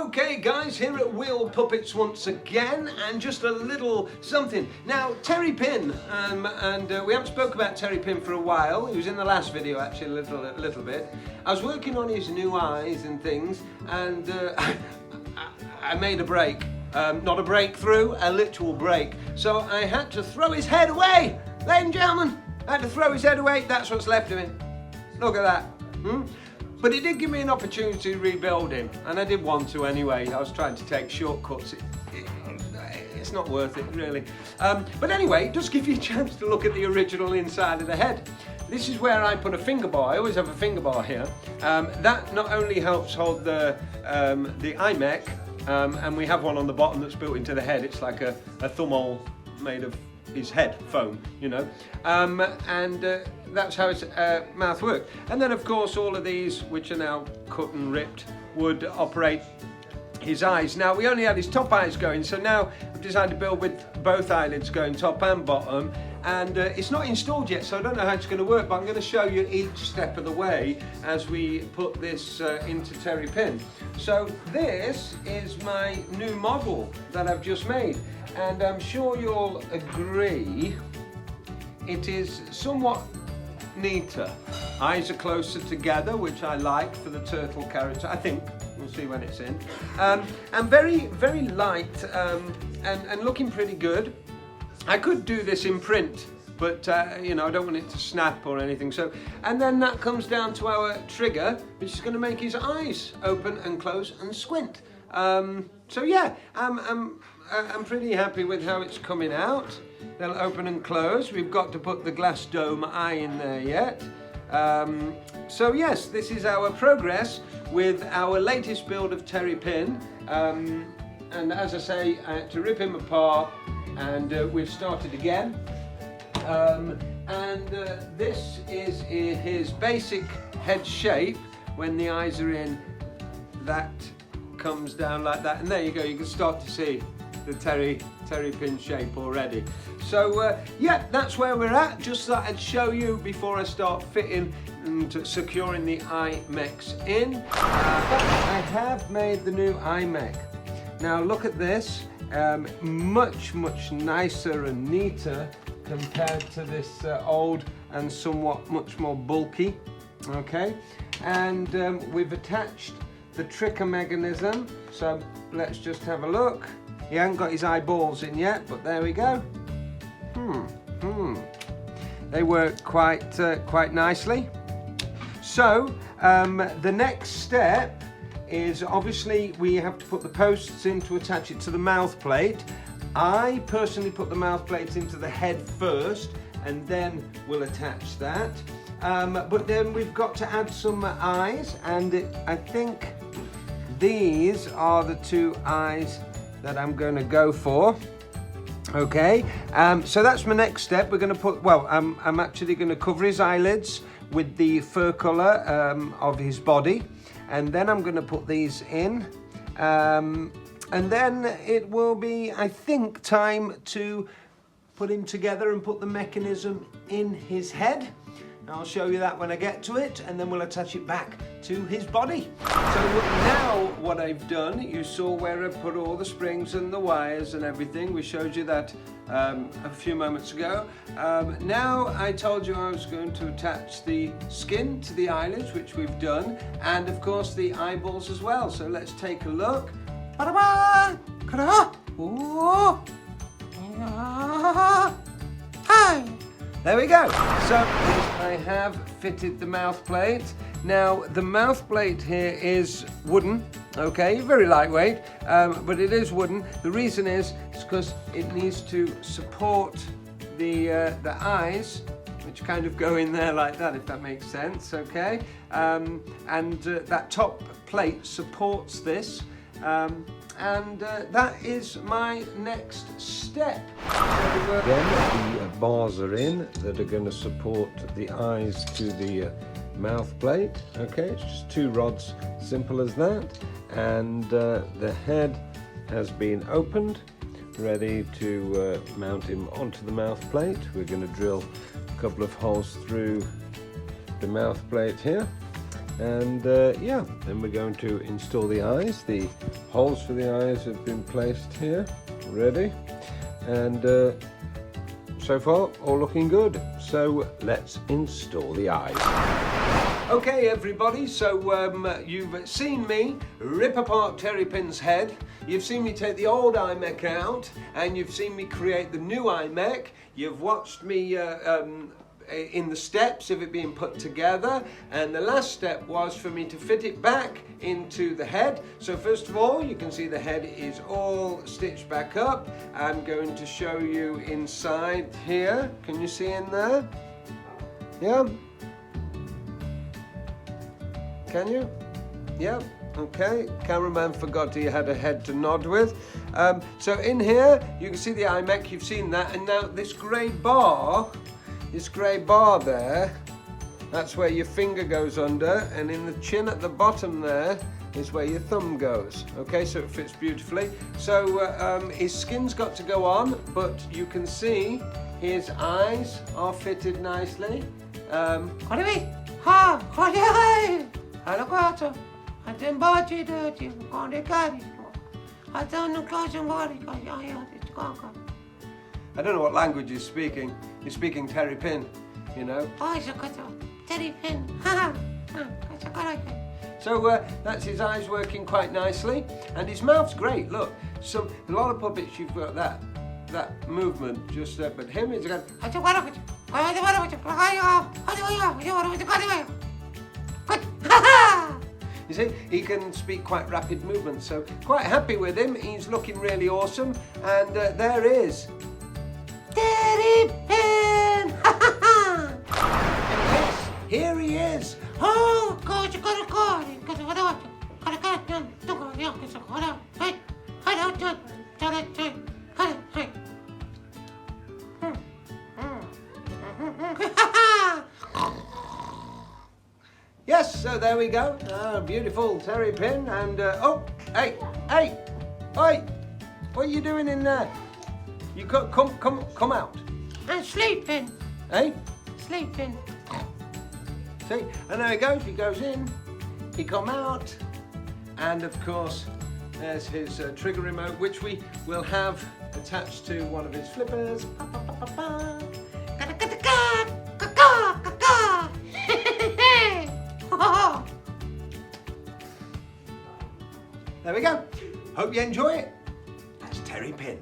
Okay guys, here at Wheel Puppets once again, and just a little something. Now, Terry Pin, we haven't spoke about Terry Pin for a while. He was in the last video actually a little bit. I was working on his new eyes and things, and I made a break. Not a breakthrough, a literal break. So I had to throw his head away. Ladies and gentlemen, I had to throw his head away. That's what's left of him. Look at that. But it did give me an opportunity to rebuild him, and I did want to anyway. I was trying to take shortcuts. It's not worth it, really. But anyway, it does give you a chance to look at the original inside of the head. This is where I put a finger bar. I always have a finger bar here. That not only helps hold the iMech, and we have one on the bottom that's built into the head. It's like a thumb hole made of his head foam, you know, that's how his mouth worked. And then of course all of these, which are now cut and ripped, would operate his eyes. Now we only had his top eyes going, so now I've decided to build with both eyelids going, top and bottom, and it's not installed yet, so I don't know how it's going to work, but I'm going to show you each step of the way as we put this into Terry Pin. So this is my new model that I've just made, and I'm sure you'll agree it is somewhat neater. Eyes are closer together, which I like for the turtle character, I think. We'll see when it's in. And very, very light, and looking pretty good. I could do this in print, but you know, I don't want it to snap or anything. So, and then that comes down to our trigger, which is going to make his eyes open and close and squint. So yeah, I'm pretty happy with how it's coming out. They'll open and close. We've got to put the glass dome eye in there yet. So yes, this is our progress with our latest build of Terry Pin. And as I say, I had to rip him apart, and we've started again. This is his basic head shape. When the eyes are in, that comes down like that, and there you go. You can start to see the Terry Pin shape already. So yeah, that's where we're at. Just thought I'd show you before I start fitting and securing the iMechs in. I have made the new iMech. Now look at this, much nicer and neater compared to this old and somewhat much more bulky. Okay, and we've attached the trigger mechanism. So let's just have a look. He hasn't got his eyeballs in yet, but there we go. They work quite nicely. So the next step is obviously we have to put the posts in to attach it to the mouth plate. I personally put the mouth plate into the head first, and then we'll attach that. But then we've got to add some eyes, and I think these are the two eyes that I'm going to go for. Okay, so that's my next step. We're going to put, well, I'm actually going to cover his eyelids with the fur colour of his body, and then I'm going to put these in, and then it will be, I think, time to put him together and put the mechanism in his head. I'll show you that when I get to it, and then we'll attach it back to his body. So now what I've done, you saw where I put all the springs and the wires and everything. We showed you that a few moments ago. Now I told you I was going to attach the skin to the eyelids, which we've done, and of course the eyeballs as well. So let's take a look. There we go. So I have fitted the mouth plate. Now the mouth plate here is wooden, okay, very lightweight, but it is wooden. The reason is because it needs to support the eyes, which kind of go in there like that, if that makes sense, okay? That top plate supports this. That is my next step. Again, the bars are in that are going to support the eyes to the mouth plate. Okay, it's just two rods, simple as that. And the head has been opened, ready to mount him onto the mouth plate. We're going to drill a couple of holes through the mouth plate here. And yeah, then we're going to install the eyes. The holes for the eyes have been placed here, ready. And so far, all looking good. So let's install the eyes. Okay everybody, so you've seen me rip apart Terry Pin's head, you've seen me take the old iMech out, and you've seen me create the new iMech. You've watched me in the steps of it being put together, and the last step was for me to fit it back into the head. So first of all, you can see the head is all stitched back up. I'm going to show you inside here. Can you see in there? Yeah? Can you? Yeah, okay. Cameraman forgot he had a head to nod with. So in here, you can see the iMech, you've seen that, and now this grey bar there, that's where your finger goes under, and in the chin at the bottom there is where your thumb goes. Okay, so it fits beautifully. So his skin's got to go on, but you can see his eyes are fitted nicely. I don't know what language he's speaking. He's speaking Terry Pin, you know. Terry Pin. So that's his eyes working quite nicely, and his mouth's great. Look, a lot of puppets you've got that movement just there, but him is going. You see, he can speak quite rapid movements, so quite happy with him. He's looking really awesome, and there is Terry Pin. Yes, here he is. Oh, Yes, so there we go. Beautiful Terry Pin, and oh, hey, oi, what are you doing in there? You come out. I'm sleeping. Hey, Sleeping. see, and there he goes. He goes in, he come out, and of course, there's his trigger remote, which we will have attached to one of his flippers. There we go. Hope you enjoy it. That's Terry Pin.